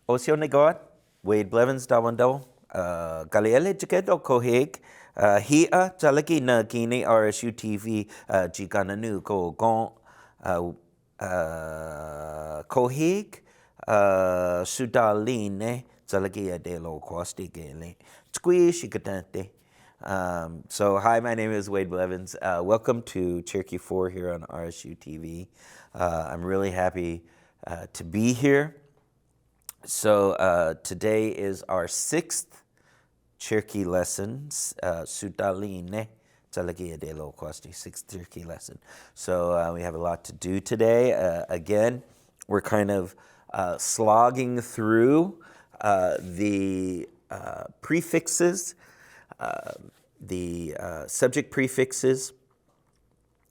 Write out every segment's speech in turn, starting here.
Osio Negod, Wade Blevins Dawando, Galiele Jaketo Kohig, Hia Jalaki na Gini RSU TV, Gigananu Go Gon, Kohig, Sudaline, Zalagia de lo Quasti Gale, Squish Shikatante. So hi, my name is Wade Blevins. Welcome to Cherokee 4 here on RSU TV. I'm really happy to be here. So today is our 6th Cherokee lesson, Sudaline, Talagia de lo Quasti, 6th Cherokee lesson. So we have a lot to do today. Again, we're kind of slogging through the prefixes, the subject prefixes,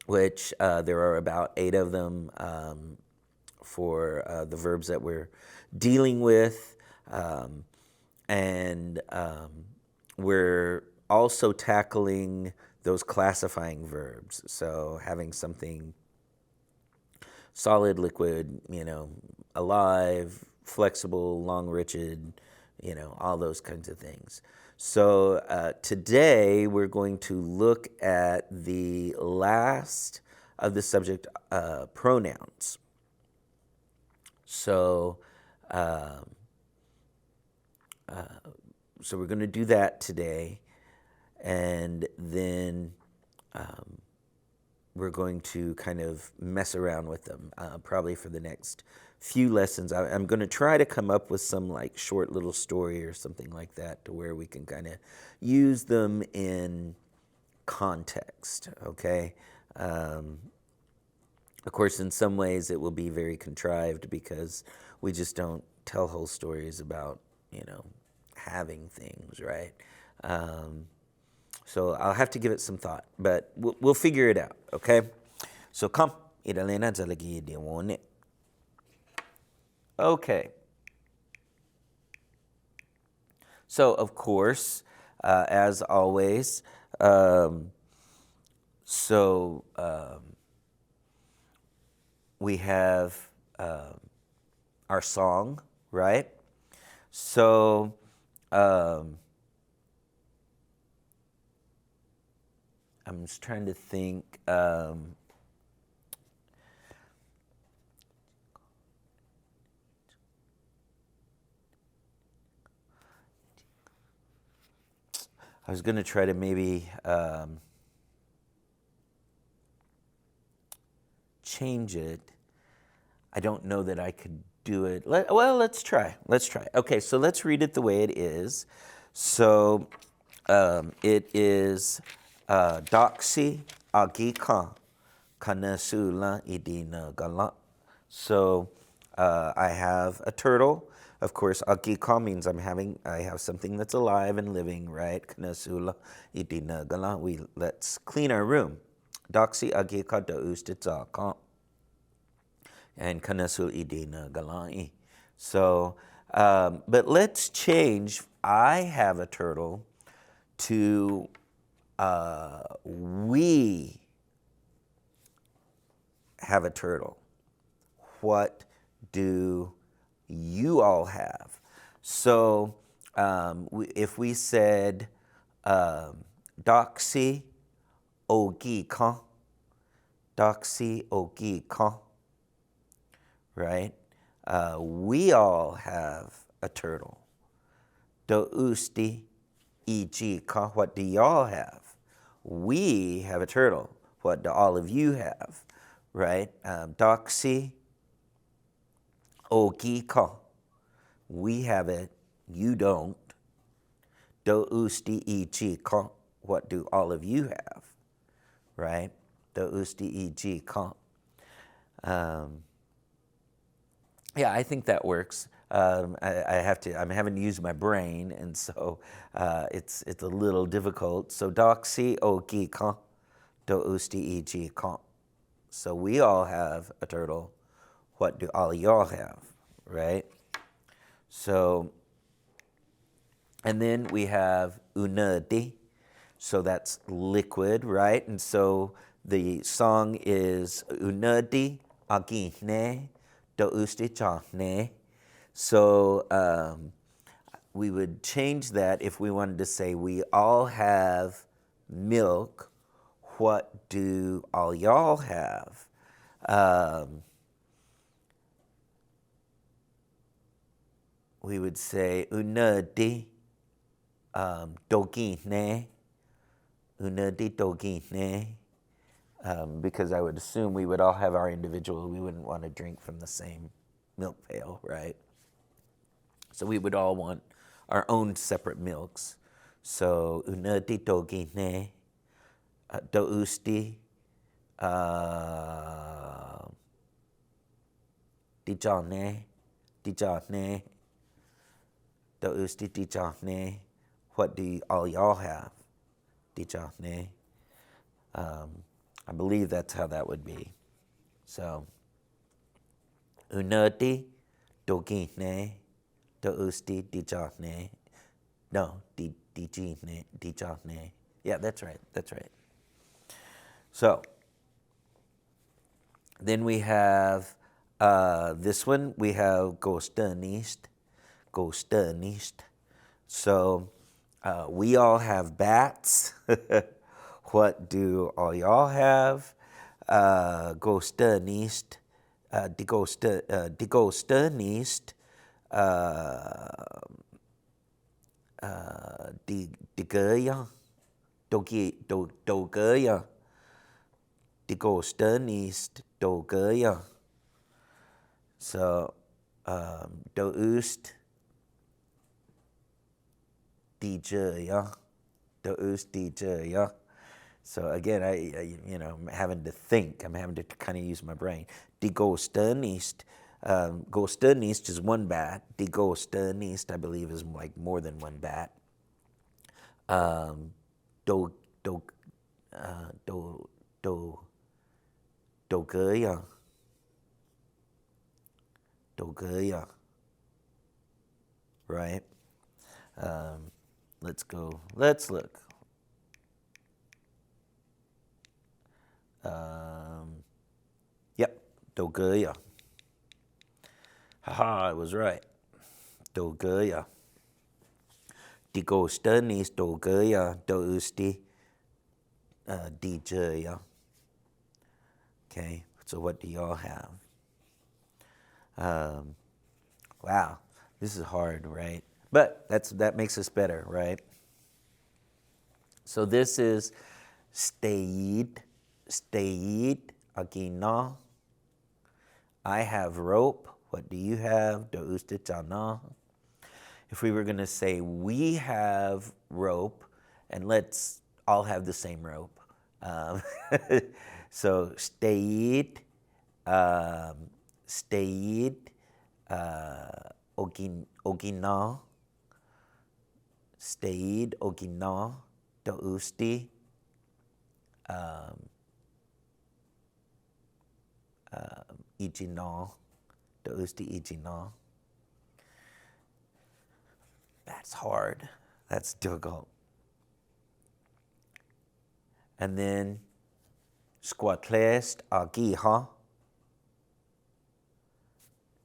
which there are about 8 of them for the verbs that we're dealing with, and we're also tackling those classifying verbs. So having something solid, liquid, alive, flexible, long, rigid, all those kinds of things. So today we're going to look at the last of the subject pronouns. So we're going to do that today, and then we're going to kind of mess around with them probably for the next few lessons. I'm going to try to come up with some like short little story or something like that to where we can kind of use them in context, okay? Of course, in some ways it will be very contrived because we just don't tell whole stories about, having things, right? So I'll have to give it some thought, but we'll figure it out, okay? So come, okay. So of course, as always, we have our song, right? So I'm just trying to think. I was going to try to maybe change it. I don't know that I could do it. Let's try. Okay, so let's read it the way it is. So it is Doxy Agika Kanasula Idina Galat. So I have a turtle. Of course, Agika means I have something that's alive and living, right? Kanasula Idina Galat. Let's clean our room. Doxy Agika da Ustitza. And Kanasul Idina Galai. So, but let's change I have a turtle to we have a turtle. What do you all have? So if we said Doxy Ogika, Doxy Ogika, right? We all have a turtle. Do usti ijika, what do y'all have? We have a turtle. What do all of you have? Right? Doxy ogika. We have it. You don't. Do usti ijika. What do all of you have? Right? Do usti ijika. Yeah, I think that works. I'm having to use my brain, and so it's a little difficult. So doxy ogika do usti ijika. So we all have a turtle. What do all y'all have, right? So, and then we have unadi. So that's liquid, right? And so the song is unadi agihne do usti chahne. So we would change that if we wanted to say we all have milk. What do all y'all have? We would say unadi dogine, unadi dogine, because I would assume we would all have our individual. We wouldn't want to drink from the same milk pail, right? So we would all want our own separate milks. So unadi dogine, dousti, dijane, dijane, dousti dijane. What do all y'all have? Dijane. I believe that's how that would be. So unadi dogine, dousti dijane. No, dijane. Yeah, that's right. That's right. So then we have this one. We have gosternist. So we all have bats. What do all y'all have? Gosternist. Die Gosternist. Dogeya. Dogeya. Die Gosternist. Dogeya. So, Doust DJ, Doust DJ. So again, I I'm having to think. I'm having to kind of use my brain. Die Gosternist. Gosternist is one bat. Die Gosternist, I believe, is like more than one bat. Do Dogeya. Dogeya. Right? Let's go. Let's look. Yep, Dogeya. Haha, I was right. Dogeya. Die Gosternist Dogeya dousti DJ. Okay, so what do y'all have? Wow, this is hard, right? But that makes us better, right? So this is stayed, agina. I have rope. What do you have? Doustitana. If we were going to say we have rope, and let's all have the same rope. So stayed, ogina, stayed, ogina, dousti, igina, dousti igina. That's hard. That's difficult. And then squatlest agiha.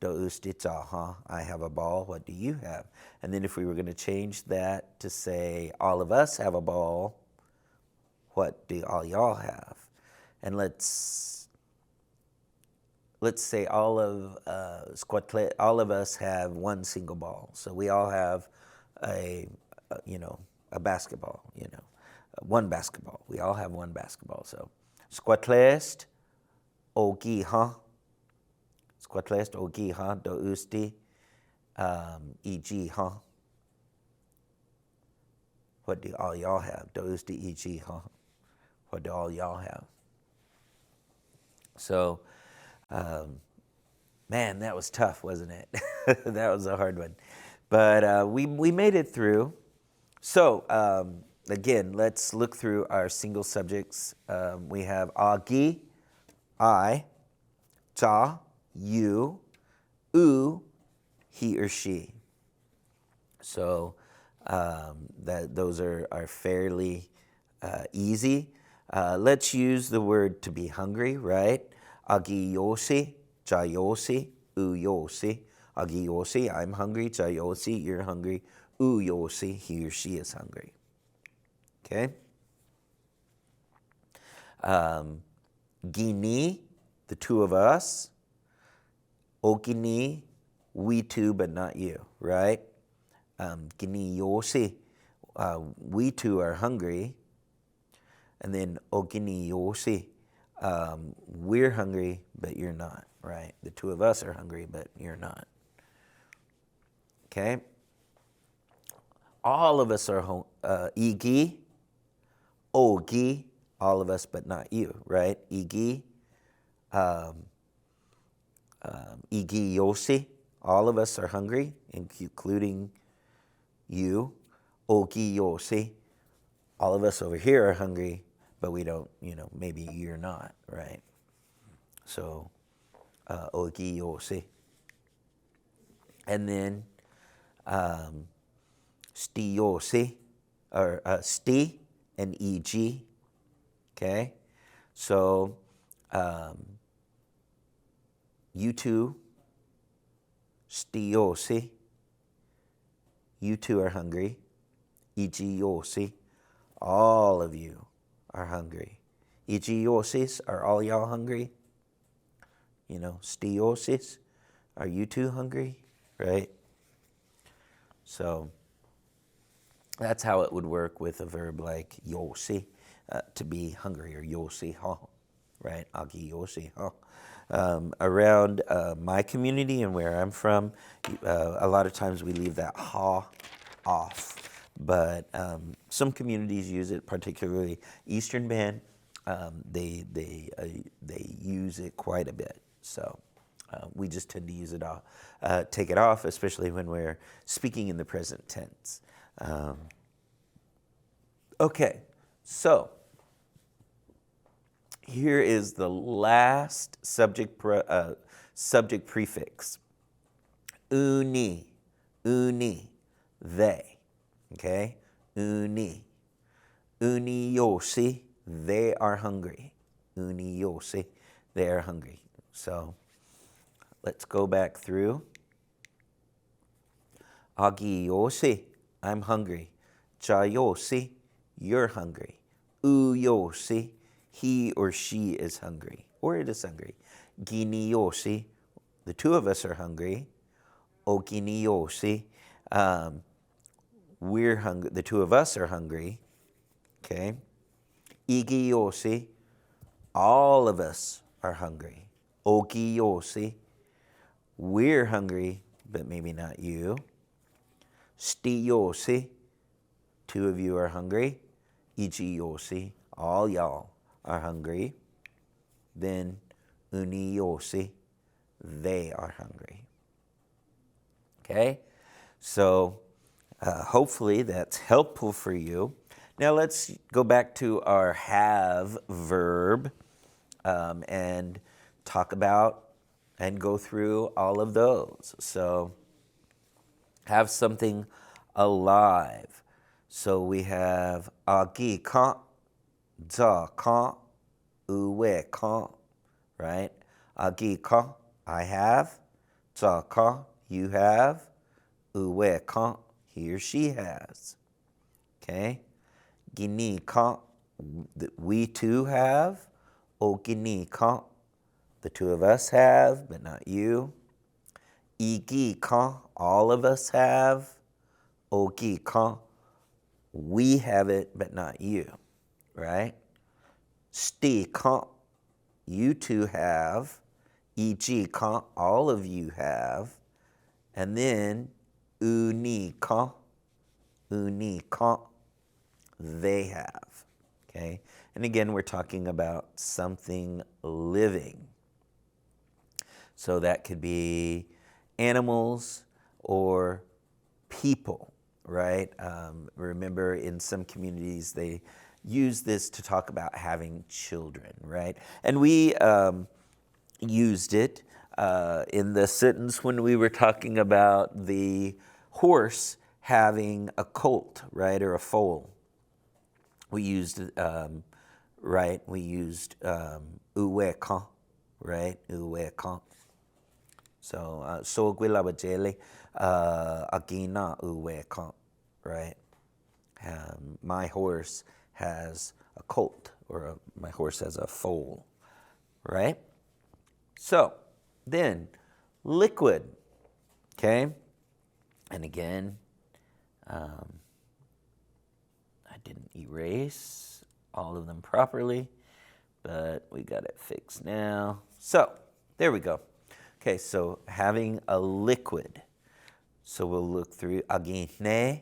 Doustitzaha. I have a ball. What do you have? And then if we were going to change that to say all of us have a ball, what do all y'all have? And let's say all of us have one single ball. So we all have a basketball, one basketball. We all have one basketball. So squatlest ogiha. Squatlest ogiha dousti igiha. What do all y'all have? Dousti igiha. What do all y'all have? So, man, that was tough, wasn't it? That was a hard one. But we made it through. So, again, let's look through our single subjects. We have agi, I, ta, you, u, he or she. So those are fairly easy. Let's use the word to be hungry, right? Agi yosi, ja yosi, u yosi. Agi yosi, I'm hungry. Cha yosi, you're hungry. U yosi, he or she is hungry. Okay? Gini, the two of us. Okini, we two, but not you, right? Gini yosi, we two are hungry. And then okini yosi, we're hungry, but you're not, right? The two of us are hungry, but you're not. Okay? All of us are igi, ogi, all of us, but not you, right? Igi, igi yosi, all of us are hungry, including you. Ogi yosi, all of us over here are hungry, but we don't, maybe you're not, right? So, ogi yosi. And then, sti yosi, or sti and eg, okay? So, you two, sti yosi, you two are hungry. Eg yosi, all of you are hungry. Eg yosis, are all y'all hungry? Sti yosis, are you two hungry? Right? So that's how it would work with a verb like yosi, to be hungry, or yosi ha, right? Agi yosi ha. Around my community and where I'm from, a lot of times we leave that ha off. But some communities use it, particularly Eastern Band. They use it quite a bit. So we just tend to use it off, take it off, especially when we're speaking in the present tense. Okay, so here is the last subject prefix. Uni, they. Okay, uni yosi, they are hungry. Uni yosi, they are hungry. So let's go back through. Agi yosi, I'm hungry. Cha yosi, you're hungry. U yosi, he or she is hungry, or it is hungry. Gini yosi, the two of us are hungry. Okini yosi, we're hungry. The two of us are hungry. Okay. Igi yosi, all of us are hungry. Oki yosi, we're hungry, but maybe not you. Sti yosi, two of you are hungry. Ichi yosi, all y'all are hungry. Then uni yosi, they are hungry. Okay? So hopefully that's helpful for you. Now let's go back to our have verb and talk about and go through all of those. So have something alive. So we have agi ka, za ka, uwe ka, right? Agi ka, I have. Za ka, you have. Uwe ka, he or she has. Okay? Gini ka, we too have. O gini ka, the two of us have, but not you. Igi ka, all of us have. Ogi ka, we have it, but not you. Right? Sti ka, you two have. Eg ka, all of you have. And then uni ka, they have. Okay? And again, we're talking about something living. So that could be animals or people, right? Remember, in some communities, they use this to talk about having children, right? And we used it in the sentence when we were talking about the horse having a colt, right, or a foal. We used, right, we used uwe kan, right, uwe kan. So, so gwilabajele, agina uweka, right? My horse has a colt, or my horse has a foal, right? So, then, liquid, okay? And again, I didn't erase all of them properly, but we got it fixed now. So, there we go. Okay, so having a liquid. So we'll look through agine,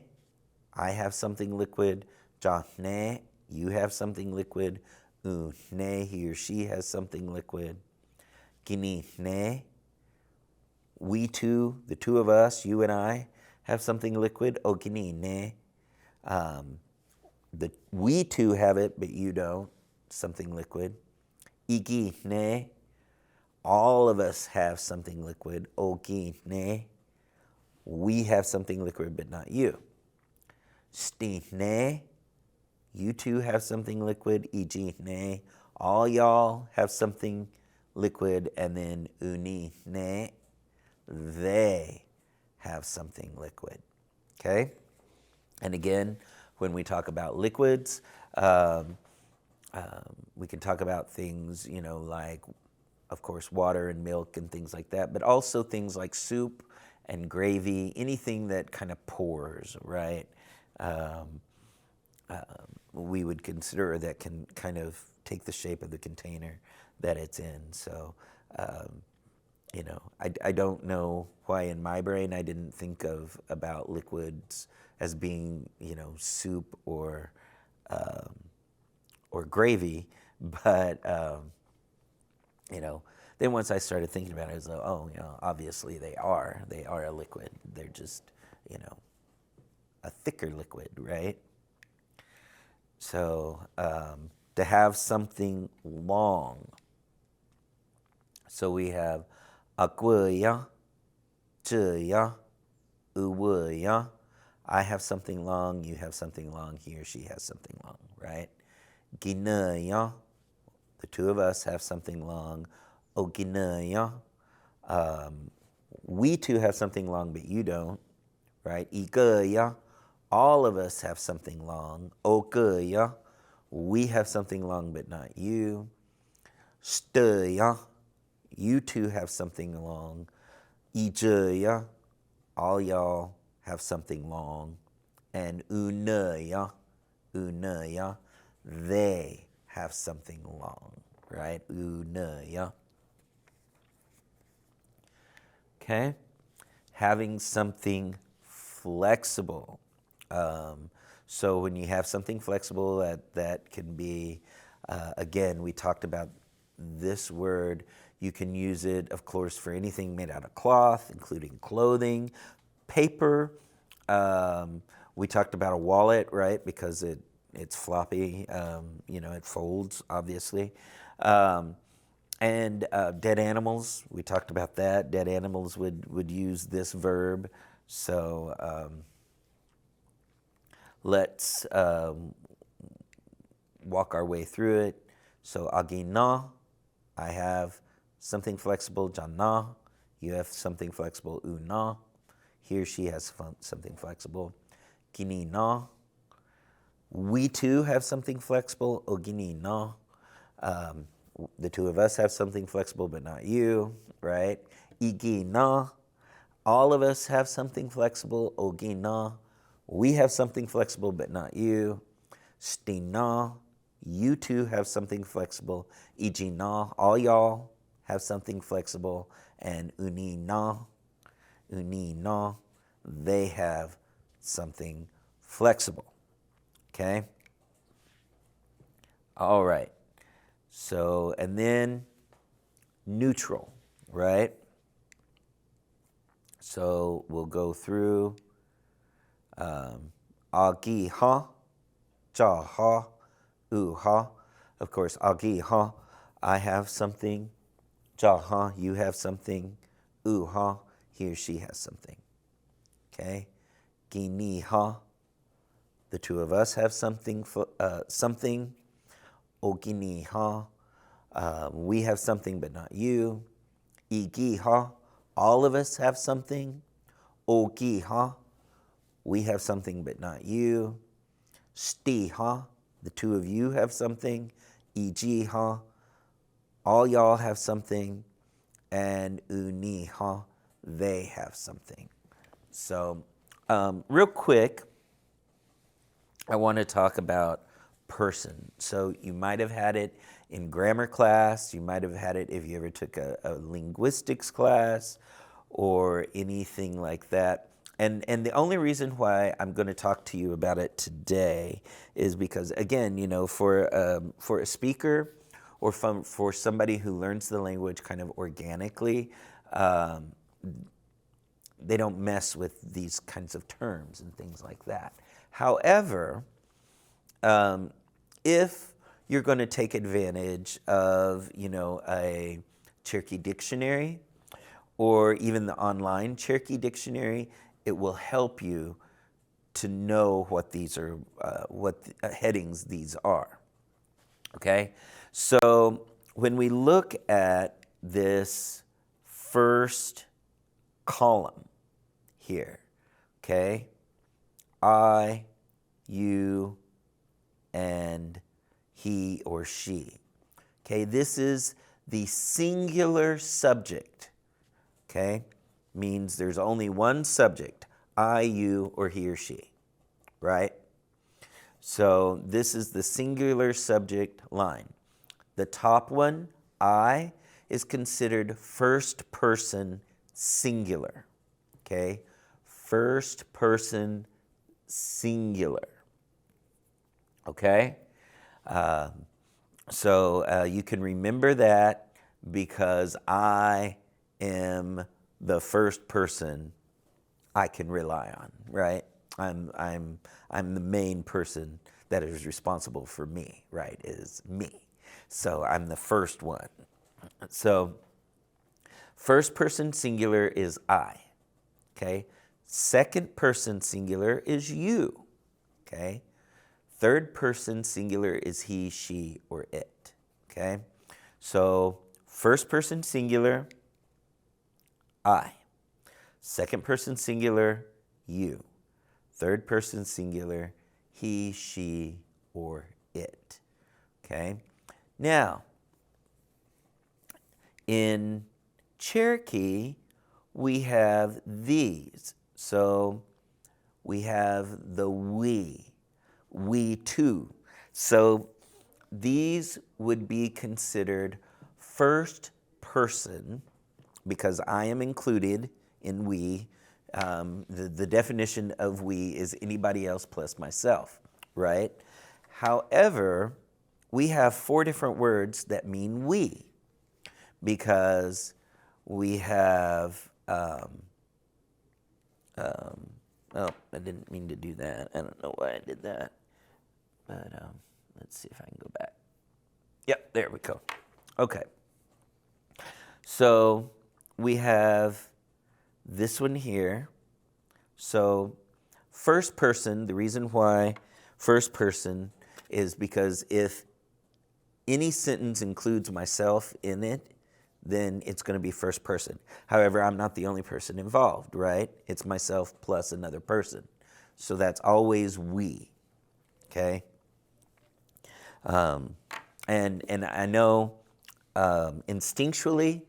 I have something liquid. Jahne, you have something liquid. Une, he or she has something liquid. Ginine, we two, the two of us, you and I, have something liquid. Oginine, we two have it, but you don't, something liquid. Igine, all of us have something liquid. Ogine, we have something liquid, but not you. Stine, you two have something liquid. Igine, all y'all have something liquid. And then unine, they have something liquid. Okay? And again, when we talk about liquids, we can talk about things, like, of course, water and milk and things like that, but also things like soup and gravy, anything that kind of pours, right? We would consider that can kind of take the shape of the container that it's in. So, I don't know why in my brain I didn't think about liquids as being, soup or gravy, but then once I started thinking about it, I was like, oh, obviously they are a liquid. They're just, a thicker liquid, right? So to have something long. So we have aquya, chya, uwya. I have something long, you have something long, he or she has something long, right? Ginaya, the two of us have something long. Oginaya, we two have something long, but you don't, right? Ikaya, all of us have something long. Okaya, we have something long, but not you. Staya, you two have something long. Ijaya, all y'all have something long. And unaya, they have something long, right? Unaya. Okay? Having something flexible. So when you have something flexible, that can be, again, we talked about this word. You can use it, of course, for anything made out of cloth, including clothing, paper. We talked about a wallet, right? Because it's floppy, it folds, obviously. And dead animals, we talked about that. Dead animals would use this verb. So let's walk our way through it. So agina, I have something flexible. Jana, you have something flexible. Una, he or she has something flexible. Ginina, we too have something flexible. Oginina, the two of us have something flexible, but not you, right? Igina, all of us have something flexible. Ogina, we have something flexible, but not you. Stina, you two have something flexible. Ijina, all y'all have something flexible. And unina, they have something flexible. Okay? All right. So, and then neutral, right? So we'll go through agi ha, ja ha, u ha. Of course, agi ha, I have something. Ja ha, you have something. U ha, he or she has something. Okay? Gini ha, the two of us have something. Something. Ogini ha, we have something, but not you. Igi ha, all of us have something. Oki, huh? We have something, but not you. Sti, huh? The two of you have something. Eg, huh? All y'all have something. And uni, huh? They have something. So, real quick, I want to talk about person. So you might have had it in grammar class. You might have had it if you ever took a linguistics class or anything like that. And the only reason why I'm going to talk to you about it today is because, again, you know, for a speaker or for somebody who learns the language kind of organically, they don't mess with these kinds of terms and things like that. However, if you're going to take advantage of, you know, a Cherokee dictionary or even the online Cherokee dictionary, it will help you to know what these are, headings these are. Okay, so when we look at this first column here, okay, I, you, and he or she. Okay, this is the singular subject. Okay, means there's only one subject, I, you, or he or she, right? So this is the singular subject line. The top one, I, is considered first person singular. Okay, first person singular. Okay, so you can remember that because I am the first person I can rely on, right? I'm the main person that is responsible for me, right? Is me. So I'm the first one. So first person singular is I. Okay. Second person singular is you. Okay. Third person singular is he, she, or it. Okay. So first person singular, I. Second person singular, you. Third person singular, he, she, or it. Okay. Now, in Cherokee, we have these. So we have the we too. So these would be considered first person because I am included in we. The definition of we is anybody else plus myself, right? However, we have 4 different words that mean we because we have, oh, I didn't mean to do that. I don't know why I did that. But let's see if I can go back. Yep, there we go. Okay. So we have this one here. So first person, the reason why first person is because if any sentence includes myself in it, then it's going to be first person. However, I'm not the only person involved, right? It's myself plus another person. So that's always we, okay? And I know instinctually,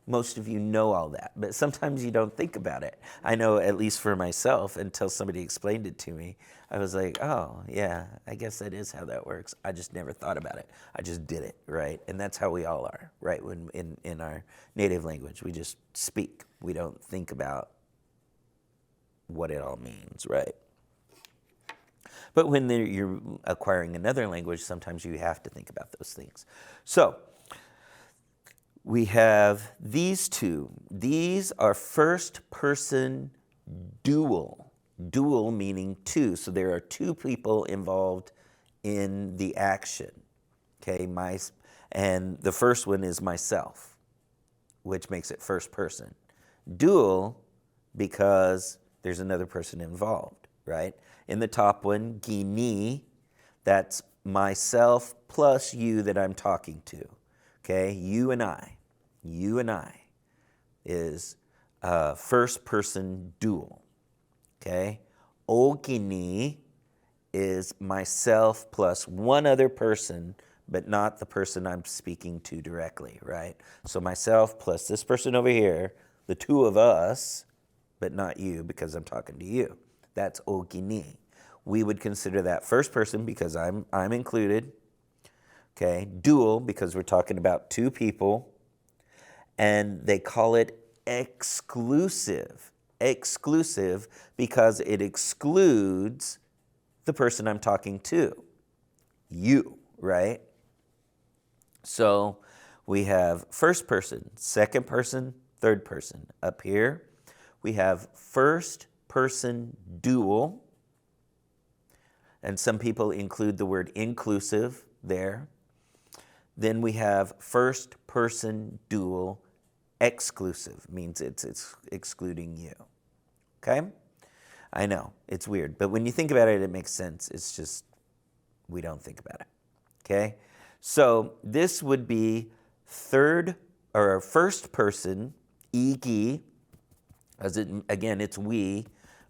most of you know all that, but sometimes you don't think about it. I know, at least for myself, until somebody explained it to me, I was like, oh, yeah, I guess that is how that works. I just never thought about it. I just did it, right? And that's how we all are, right? When in our native language, we just speak. We don't think about what it all means, right? But when you're acquiring another language, sometimes you have to think about those things. So we have these two. These are first person dual. Dual meaning two. So there are two people involved in the action. Okay, and the first one is myself, which makes it first person. Dual because there's another person involved, right? In the top one, gini, that's myself plus you that I'm talking to. Okay, you and I is first person dual. Okay? Ogini is myself plus one other person, but not the person I'm speaking to directly, right? So myself plus this person over here, the two of us, but not you because I'm talking to you. That's ogini. We would consider that first person because I'm included. Okay, dual because we're talking about two people, and they call it exclusive. Exclusive because it excludes the person I'm talking to, you, right? So we have first person, second person, third person. Up here, we have first person dual, and some people include the word inclusive there. Then we have first person dual exclusive, means it's excluding you. Okay? I know, it's weird, but when you think about it, it makes sense. It's just, we don't think about it. Okay? So this would be third or first person, igi, as it, again, it's we,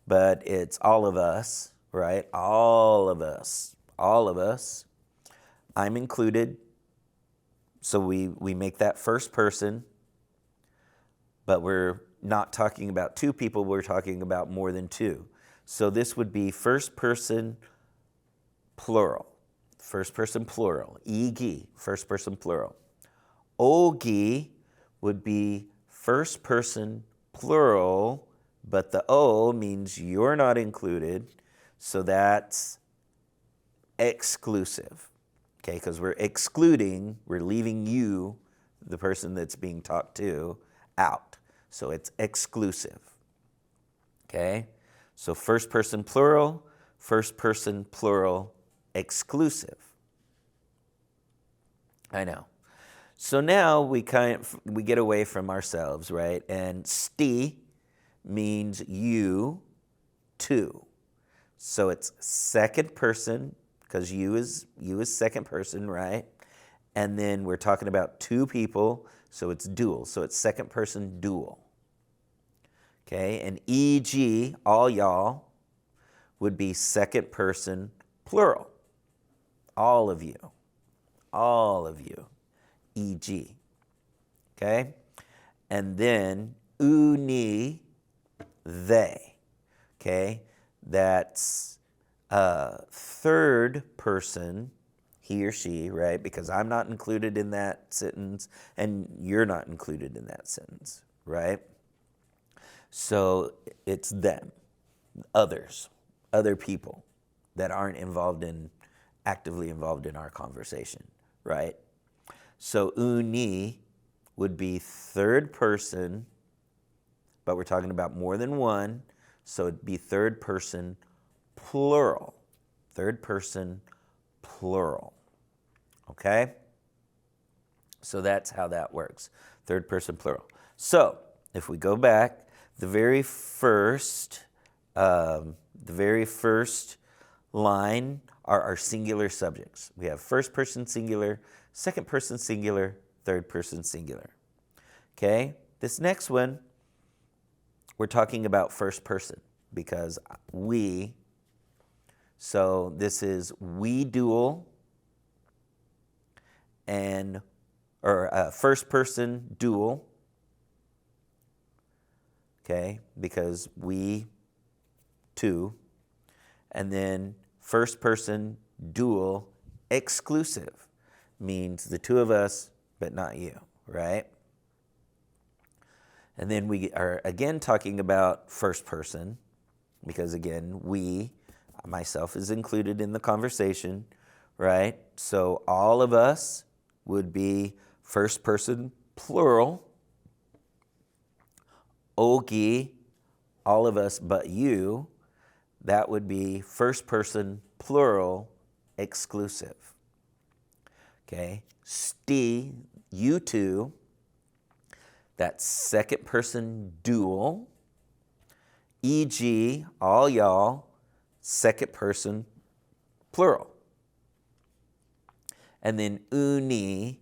but it's all of us, right? All of us. All of us. I'm included. So we make that first person, but we're not talking about two people, we're talking about more than two. So this would be first person plural. First person plural. Igi, first person plural. Ogi would be first person plural, but the O means you're not included, so that's exclusive. Okay, because we're excluding, we're leaving you, the person that's being talked to, out. So it's exclusive. Okay, so first person plural, exclusive. I know. So now we get away from ourselves, right? And sti means you, two. So it's second person, because you is second person, right? And then we're talking about two people, so it's dual. So it's second person dual. Okay, and eg, all y'all, would be second person plural. All of you. All of you. Eg. Okay? And then uni, they. Okay? That's third person, he or she, right? Because I'm not included in that sentence and you're not included in that sentence, right? So it's them, others, other people that aren't actively involved in our conversation, right? So uni would be third person, but we're talking about more than one, so it'd be third person plural. Third person plural. Okay? So that's how that works. Third person plural. So if we go back, the very first line are our singular subjects. We have first person singular, second person singular, third person singular. Okay? This next one, we're talking about first person because we, so this is we dual or first person dual. Okay, because we, two, and then first person dual exclusive means the two of us, but not you, right? And then we are again talking about first person because again, we, myself is included in the conversation, right? So all of us would be first person plural. Ogi, all of us but you, that would be first person plural exclusive. Okay, sti, you two, that's second person dual. E.g., all y'all, second person plural. And then uni,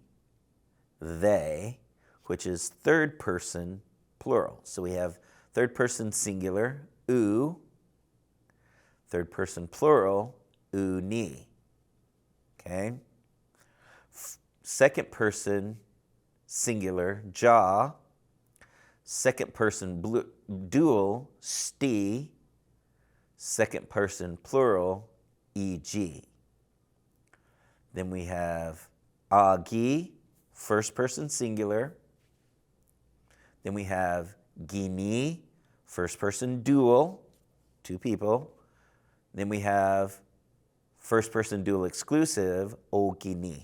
they, which is third person plural. So we have third person singular, u, third person plural, uni. Okay? Second person singular, ja. Second person dual, sti. Second person plural, eg. Then we have agi, first person singular. Then we have gini, first person dual, two people. Then we have first person dual exclusive, ogini.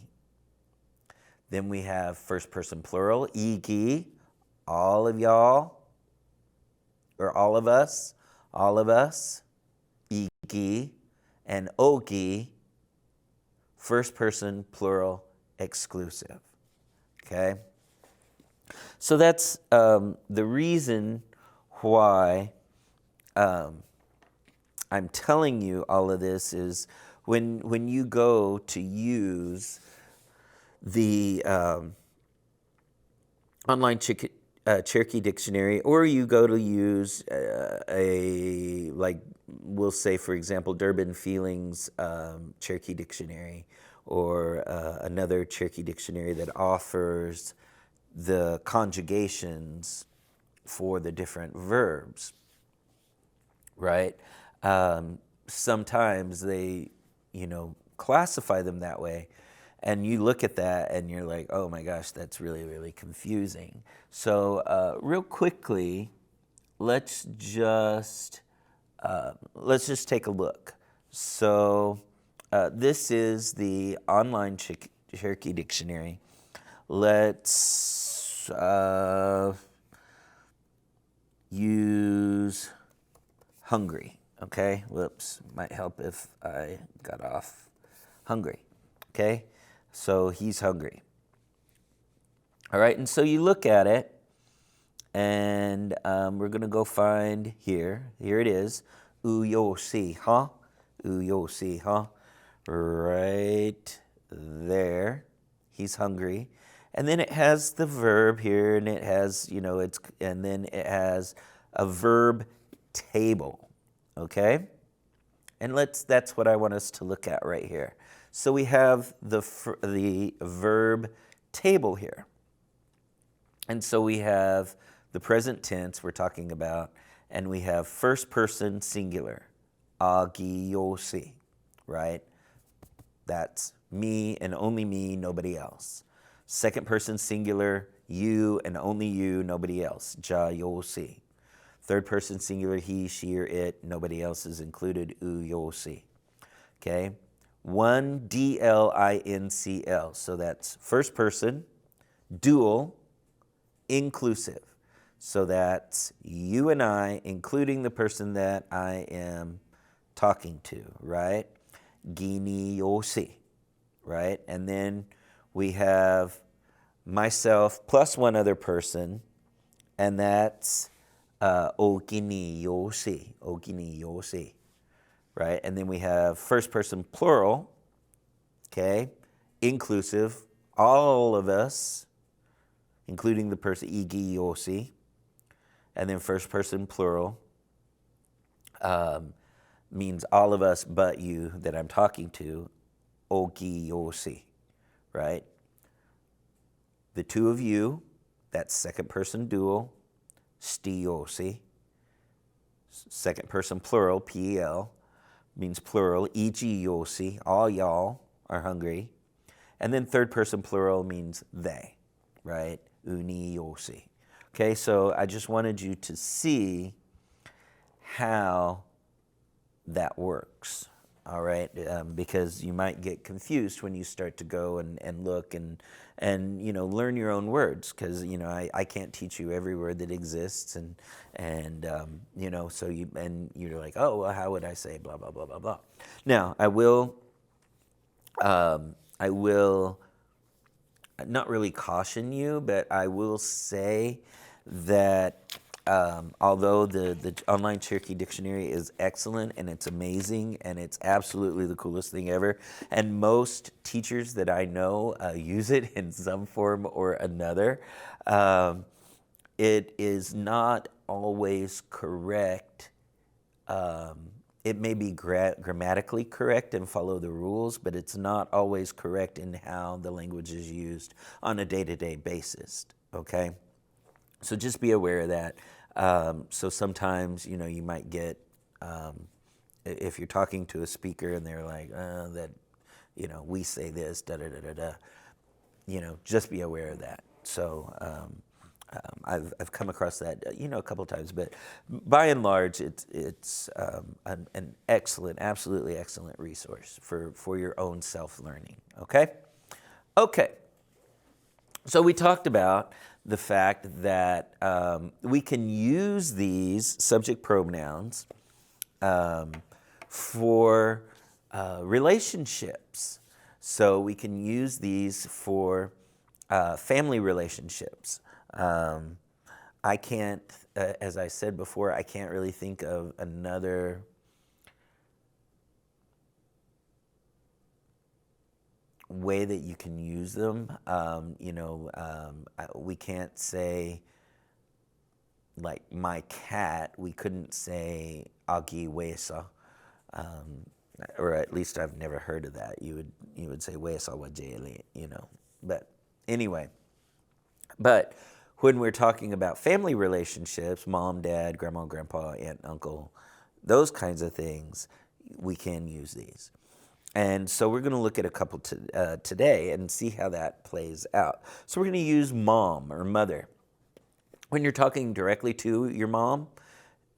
Then we have first person plural, igi, all of y'all, or all of us, igi, and ogi, first person plural exclusive. Okay? So that's the reason why I'm telling you all of this is when you go to use the online Cherokee dictionary, or you go to use we'll say, for example, Durban Feelings Cherokee dictionary, or another Cherokee dictionary that offers the conjugations for the different verbs, right? Sometimes they, classify them that way. And you look at that and you're like, oh my gosh, that's really, really confusing. So real quickly, let's just take a look. So this is the online Cherokee dictionary. Let's use hungry, okay? Whoops, might help if I got off hungry, okay? So he's hungry. All right, and so you look at it, and we're going to go find here. Here it is. Uyosi, huh? Uyosi, huh? Right there. He's hungry. And then it has the verb here, and it has, and then it has a verb table, okay? And that's what I want us to look at right here. So we have the verb table here. And so we have the present tense we're talking about, and we have first person singular, agiyosi, right? That's me and only me, nobody else. Second person singular, you and only you, nobody else, jayosi. Third person singular, he, she, or it, nobody else is included, uyosi. Okay? One D-L-I-N-C-L. So that's first person, dual, inclusive. So that's you and I, including the person that I am talking to, right? Gini-yosi, right? And then we have myself plus one other person, and that's ogini-yosi, right? And then we have first person plural, okay, inclusive, all of us, including the person igi-yosi, and then first person plural means all of us but you that I'm talking to, ogi-yosi, right? The two of you, that's second person dual, sti-yosi. Second person plural, P-E-L, means plural, eg-yosi, all y'all are hungry. And then third person plural means they, right? Uni-yosi. Okay, so I just wanted you to see how that works, all right? Because you might get confused when you start to go and look and learn your own words, because I can't teach you every word that exists, and so you're like, oh, well, how would I say blah blah blah blah blah. Now I will not really caution you, but I will say that although the online Cherokee dictionary is excellent and it's amazing and it's absolutely the coolest thing ever, and most teachers that I know use it in some form or another, it is not always correct. It may be grammatically correct and follow the rules, but it's not always correct in how the language is used on a day-to-day basis, okay? So just be aware of that. So sometimes, you might get, if you're talking to a speaker and they're like, that, we say this, da-da-da-da-da, just be aware of that. So I've come across that, a couple of times, but by and large, it's an excellent, absolutely excellent resource for your own self-learning, okay? Okay, so we talked about the fact that we can use these subject pronouns for relationships. So we can use these for family relationships. I can't, as I said before, I can't really think of another way that you can use them. We can't say, like, my cat, we couldn't say agi wesa, or at least I've never heard of that. You would say wesa wajeli, But anyway, but when we're talking about family relationships, mom, dad, grandma, grandpa, aunt, uncle, those kinds of things, we can use these. And so we're going to look at a couple today and see how that plays out. So we're going to use mom or mother. When you're talking directly to your mom,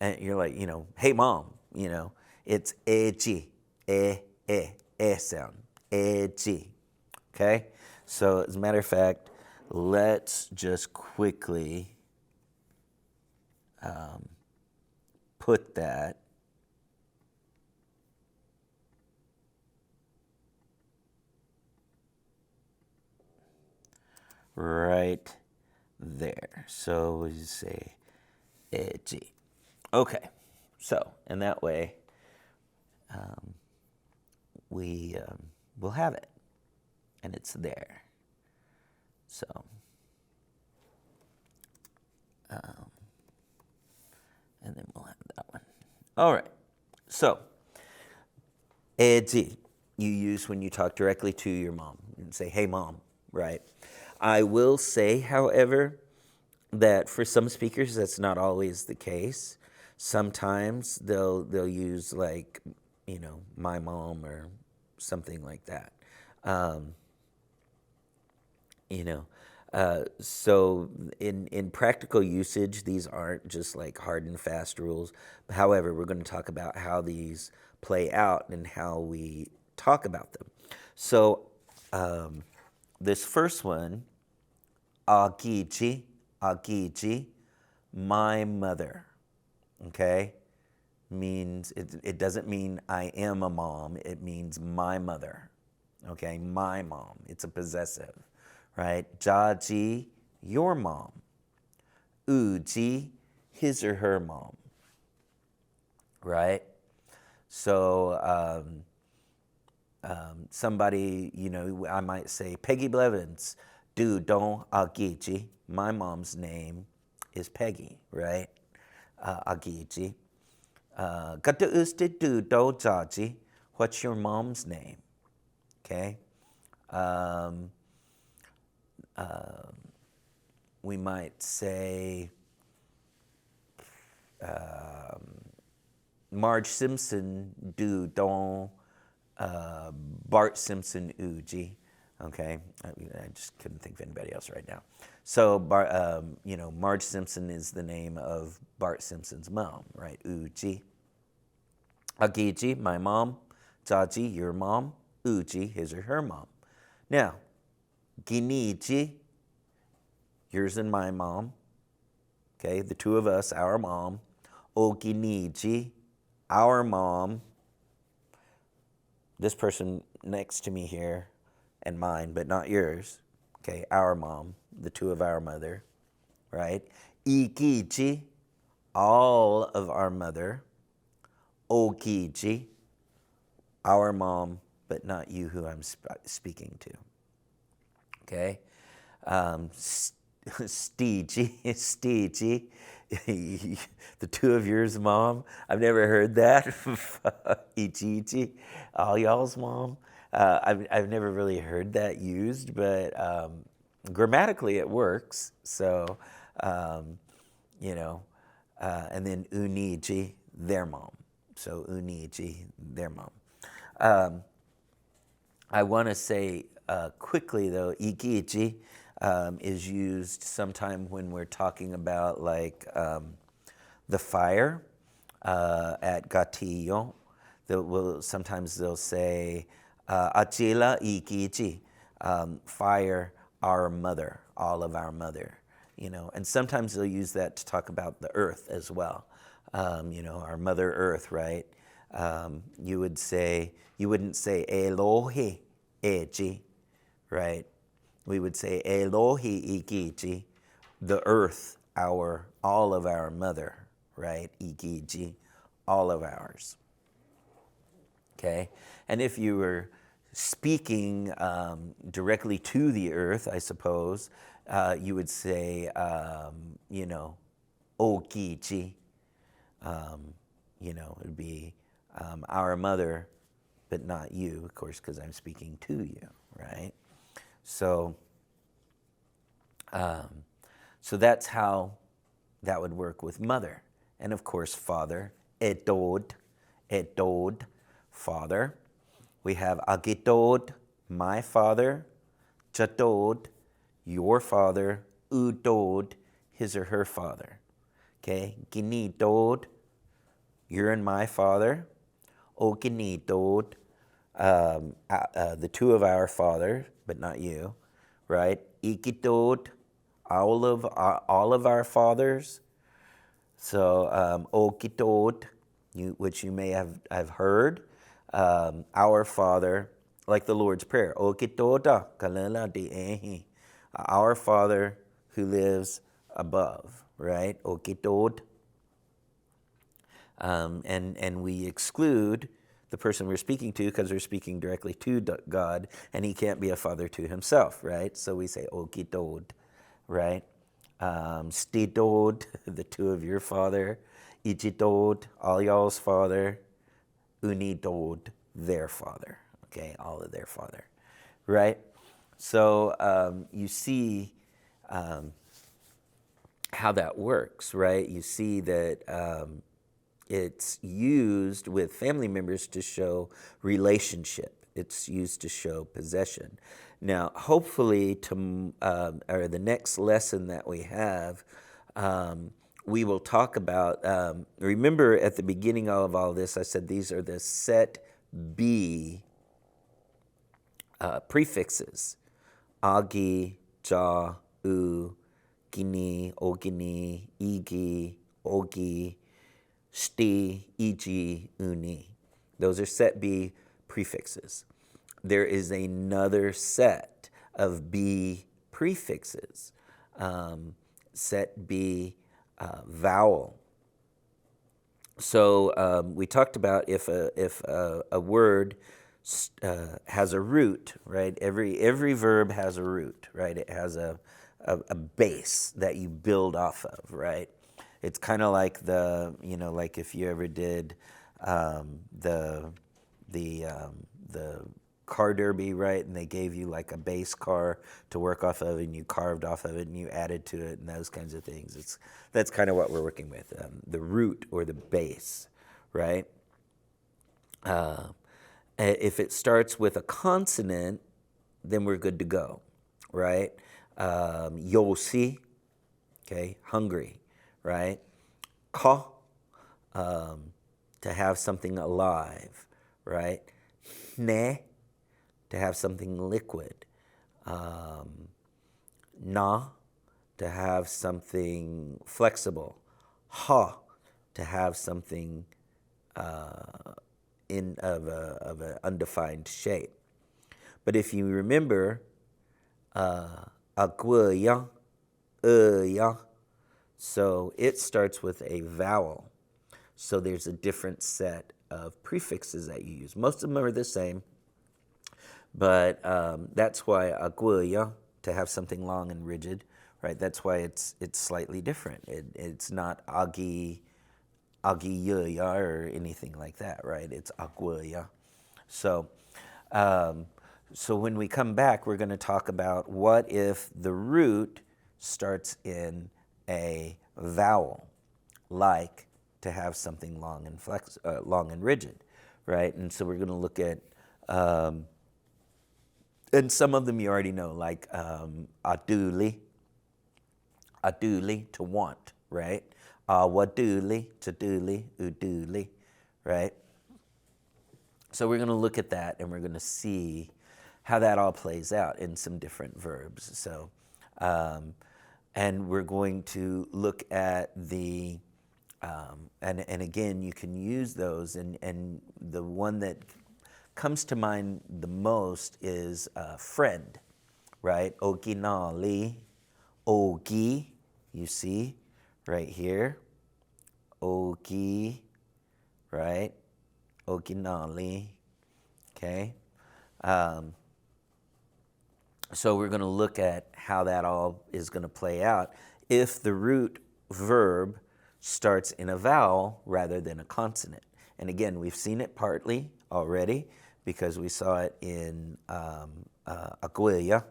and you're like, hey mom, it's e-g, e sound, e-g, okay? So as a matter of fact, let's just quickly put that right there. So we say G. Okay, so in that way, we will have it, and it's there. So, and then we'll have that one. All right, so G you use when you talk directly to your mom. You can say, hey mom, right? I will say, however, that for some speakers, that's not always the case. Sometimes they'll use, like, my mom or something like that. So in practical usage, these aren't just like hard and fast rules. However, we're going to talk about how these play out and how we talk about them. So this first one, agiji, my mother, okay, means, it doesn't mean I am a mom, it means my mother, okay, my mom. It's a possessive, right? Jaji, your mom. Uji, his or her mom, right? So somebody, I might say, Peggy Blevins, do don agiji. My mom's name is Peggy, right? Agiji. Kata uste do do jaji. What's your mom's name? Okay. We might say, Marge Simpson do don Bart Simpson uji. Okay, I just couldn't think of anybody else right now. So, Marge Simpson is the name of Bart Simpson's mom, right? Uji. Agiji, my mom. Jaji, your mom. Uji, his or her mom. Now, Giniji, yours and my mom. Okay, the two of us, our mom. Oginiji, our mom. This person next to me here, and mine, but not yours. Okay, our mom, the two of our mother, right? Ikiji, all of our mother. Okiji, our mom, but not you who I'm speaking to. Okay? Steegee, Steegee, the two of yours mom. I've never heard that. Ichichi, all y'all's mom. I've never really heard that used, but grammatically it works. So, you know, and then uniji, their mom. So uniji, their mom. I want to say quickly though, ikichi is used sometime when we're talking about like the fire at gatillo. Sometimes they'll say achila ikichi, fire our mother, all of our mother. You know, and sometimes they'll use that to talk about the earth as well. You know, our mother earth, right? You wouldn't say Elohi eji, right? We would say Elohi ikiji, the earth, all of our mother, right? Ikiji, all of ours. Okay, and if you were speaking directly to the earth, I suppose, you would say, you know, Okichi. You know, it would be our mother, but not you, of course, because I'm speaking to you, right? So, so that's how that would work with mother. And of course, father, etod, father. We have agitod, my father, chatod, your father, udod, his or her father. Okay, ginidod, your and my father. Oginidod, the two of our father, but not you, right? Ikidod, all of our fathers. So okidod, which you may have heard, our Father, like the Lord's Prayer. Okidoda kalala di ehi, our Father who lives above, right? Okidod. And we exclude the person we're speaking to because we're speaking directly to God, and he can't be a father to himself, right? So we say okidod, right? Stidod, the two of your father. Ichidod, all y'all's father. Unidod, their father. Okay, all of their father, right? So you see how that works, right? You see that it's used with family members to show relationship. It's used to show possession. Now, hopefully, or the next lesson that we have, we will talk about. Remember, at the beginning of all this, I said these are the set B prefixes: agi, ja, u, gini, ogini, igi, ogi, sti, igi, uni. Those are set B prefixes. There is another set of B prefixes, set B vowel. So we talked about if a word has a root, right? Every verb has a root, right? It has a base that you build off of, right? It's kind of like like if you ever did the car derby, right? And they gave you like a base car to work off of, and you carved off of it, and you added to it, and those kinds of things. That's kind of what we're working with, the root or the base, right? If it starts with a consonant, then we're good to go, right? Yosi, okay, hungry, right? Ka, to have something alive, right? Ne, to have something liquid. Na, to have something flexible. Ha, to have something of an undefined shape. But if you remember, agwaya, ya, so it starts with a vowel. So there's a different set of prefixes that you use. Most of them are the same, but that's why agwaya, to have something long and rigid, right? That's why it's slightly different. It's not Agiyuya or anything like that, right? It's Aguya. So, so when we come back, we're going to talk about what if the root starts in a vowel, like to have something long and long and rigid, right? And so we're going to look at, and some of them you already know, like aduli, to want, right? Waduli, taduli, uduli, right? So we're going to look at that and we're going to see how that all plays out in some different verbs. So, and we're going to look at the, and again, you can use those, and the one that comes to mind the most is friend, right? Oginali, ogi, you see, right here. Ogi, right? Oginali, okay? So we're going to look at how that all is going to play out if the root verb starts in a vowel rather than a consonant. And again, we've seen it partly already because we saw it in Aguilia,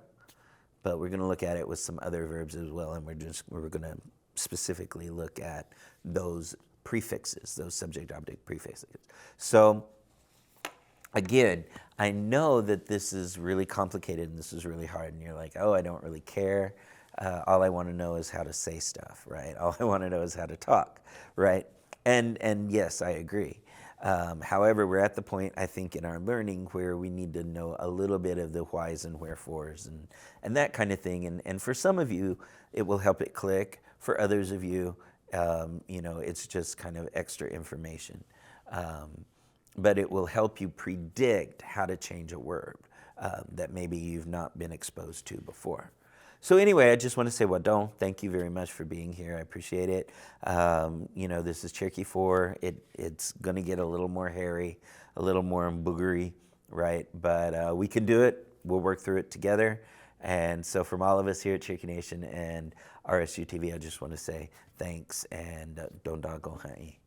but we're going to look at it with some other verbs as well, and we're going to specifically look at those prefixes, those subject-object prefixes. So again, I know that this is really complicated and this is really hard, and you're like, oh, I don't really care. All I want to know is how to say stuff, right? All I want to know is how to talk, right? And yes, I agree. However, we're at the point, I think, in our learning where we need to know a little bit of the whys and wherefores and that kind of thing. And for some of you, it will help it click. For others of you, it's just kind of extra information. But it will help you predict how to change a word that maybe you've not been exposed to before. So anyway, I just want to say, Wadon, thank you very much for being here. I appreciate it. This is Cherokee 4. It's going to get a little more hairy, a little more boogery, right? But we can do it. We'll work through it together. And so from all of us here at Cherokee Nation and RSU TV, I just want to say thanks and Donda Gohai.